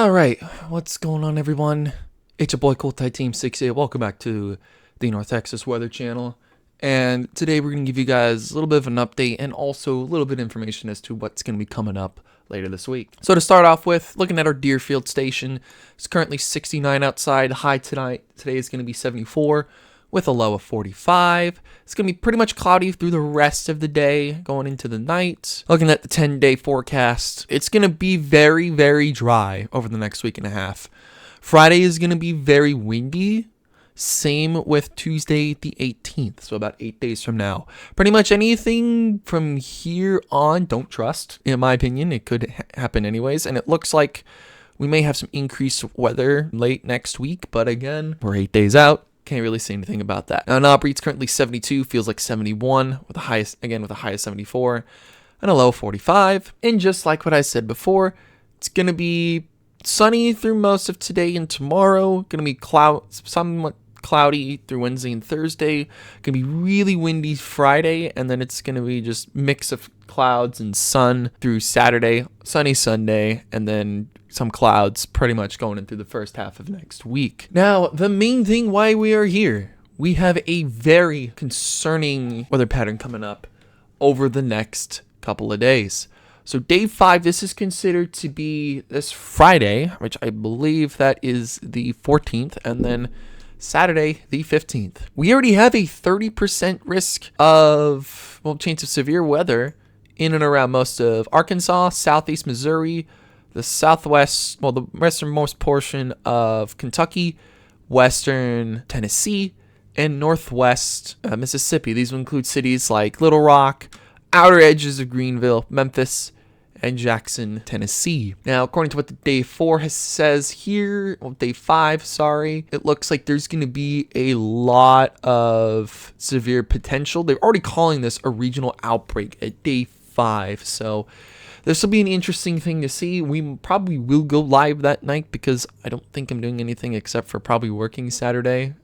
All right, what's going on, everyone? It's your boy Cool Tide Team 68. Welcome back to the North Texas Weather Channel. And today we're going to give you guys a little bit of an update and also a little bit of information as to what's going to be coming up later this week. So to start off with, looking at our Deerfield station, it's currently 69 outside. High today is going to be 74 with a low of 45. It's going to be pretty much cloudy through the rest of the day going into the night. Looking at the 10-day forecast, it's going to be very, very dry over the next week and a half. Friday is going to be very windy. Same with Tuesday the 18th, so about 8 days from now. Pretty much anything from here on, don't trust, in my opinion. It could happen anyways, and it looks like we may have some increased weather late next week, but again, we're 8 days out. Can't really say anything about that. Now, Outbreak's currently 72, feels like 71, with a high of 74, and a low of 45. And just like what I said before, it's going to be sunny through most of today and tomorrow. Going to be somewhat cloudy through Wednesday and Thursday. Going to be really windy Friday, and then it's going to be just mix of clouds and sun through Saturday, sunny Sunday, and then some clouds pretty much going into the first half of next week. Now, the main thing why we are here, we have a very concerning weather pattern coming up over the next couple of days. So day 5, this is considered to be this Friday, which I believe that is the 14th, and then Saturday, the 15th. We already have a 30% risk of, chance of severe weather in and around most of Arkansas, southeast Missouri, the southwest, the westernmost portion of Kentucky, western Tennessee, and northwest Mississippi. These will include cities like Little Rock, outer edges of Greenville, Memphis, and Jackson, Tennessee. Now, according to what the day 4 says here, day 5, sorry, it looks like there's going to be a lot of severe potential. They're already calling this a regional outbreak at day 5, so this will be an interesting thing to see. We probably will go live that night because I don't think I'm doing anything except for probably working Saturday.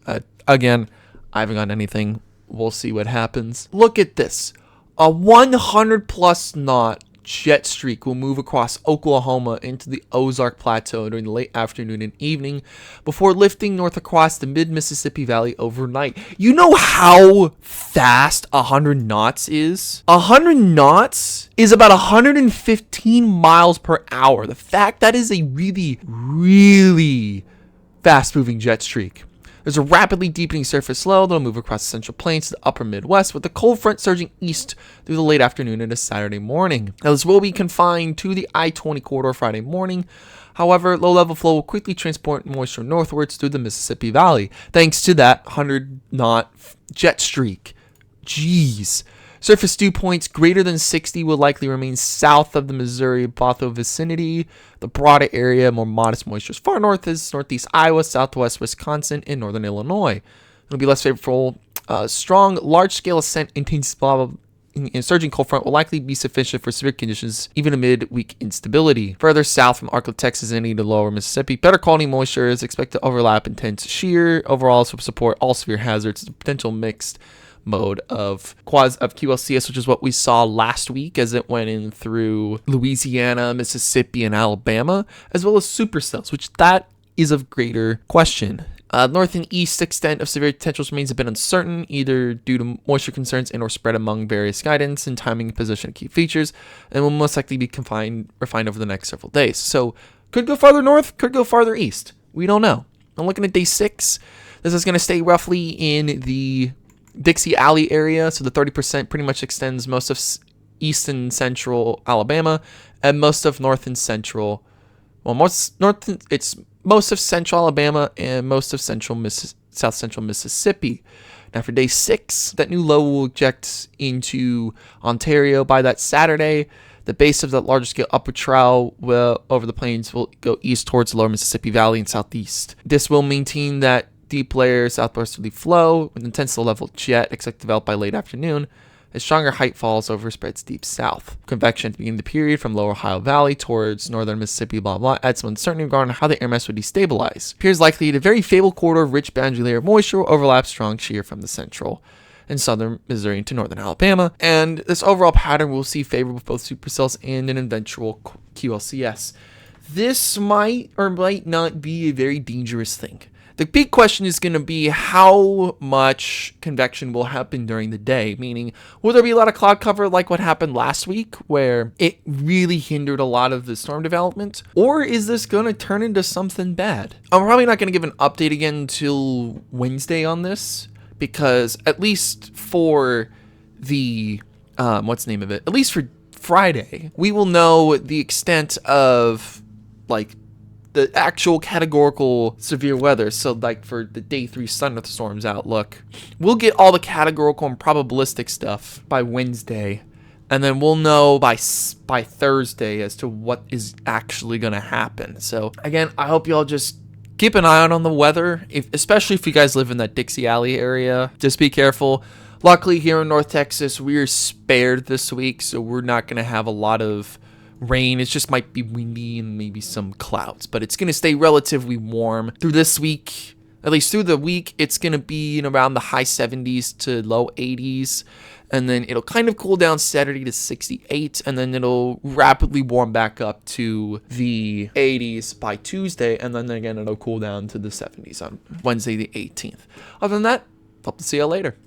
Again, I haven't got anything. We'll see what happens. Look at this. A 100 plus knot jet streak will move across Oklahoma into the Ozark Plateau during the late afternoon and evening before lifting north across the mid-Mississippi Valley overnight. You know how fast 100 knots is? 100 knots is about 115 miles per hour. The fact that is a really, really fast-moving jet streak. There's a rapidly deepening surface low that'll move across the central plains to the upper Midwest, with the cold front surging east through the late afternoon into Saturday morning. Now, this will be confined to the I-20 corridor Friday morning. However, low-level flow will quickly transport moisture northwards through the Mississippi Valley, thanks to that 100-knot jet streak. Jeez. Surface dew points greater than 60 will likely remain south of the Missouri-Botho vicinity. The broader area, more modest moisture. Far north is northeast Iowa, southwest Wisconsin, and northern Illinois. It'll be less favorable. Strong, large-scale ascent intense and surging cold front will likely be sufficient for severe conditions, even amid weak instability. Further south from Arkansas, Texas, and into lower Mississippi, better quality moisture is expected to overlap intense shear. Overall, this will support all severe hazards. The potential mixed mode of QLCS, which is what we saw last week as it went in through Louisiana, Mississippi, and Alabama, as well as supercells, which that is of greater question. North and east extent of severe potentials remains a bit uncertain, either due to moisture concerns and or spread among various guidance and timing and position of key features, and will most likely be refined over the next several days. So could go farther north, could go farther east. We don't know. I'm looking at day 6. This is going to stay roughly in the Dixie Alley area, so the 30% pretty much extends most of east and central Alabama and most of north and central, most of central Alabama and most of south central Mississippi. Now for day 6, that new low will eject into Ontario by that Saturday. The base of that larger scale upper trough over the plains will go east towards the lower Mississippi Valley and southeast. This will maintain that deep layer southwesterly flow with intense low-level jet expected to develop by late afternoon as stronger height falls over spreads deep south. Convection at the beginning of the period from lower Ohio Valley towards northern Mississippi, adds some uncertainty regarding how the air mass would destabilize. Appears likely a very favorable corridor of rich boundary layer moisture will overlap strong shear from the central and southern Missouri into northern Alabama, and this overall pattern will see favorable both supercells and an eventual QLCS. this might or might not be a very dangerous thing. The big question is going to be how much convection will happen during the day, meaning will there be a lot of cloud cover like what happened last week where it really hindered a lot of the storm development, or is this going to turn into something bad? I'm probably not going to give an update again until Wednesday on this because at least for the, what's the name of it? At least for Friday, we will know the extent of like the actual categorical severe weather. So like for the day 3 thunderstorms outlook, we'll get all the categorical and probabilistic stuff by Wednesday, and then we'll know by Thursday as to what is actually going to happen. So again, I hope y'all just keep an eye out on the weather, especially if you guys live in that Dixie Alley area. Just be careful. Luckily here in North Texas, we're spared this week, so we're not going to have a lot of rain. It just might be windy and maybe some clouds, but it's going to stay relatively warm through this week. At least through the week, it's going to be in around the high 70s to low 80s, and then it'll kind of cool down Saturday to 68, and then it'll rapidly warm back up to the 80s by Tuesday, and then again it'll cool down to the 70s on Wednesday the 18th. Other than that, hope to see you later.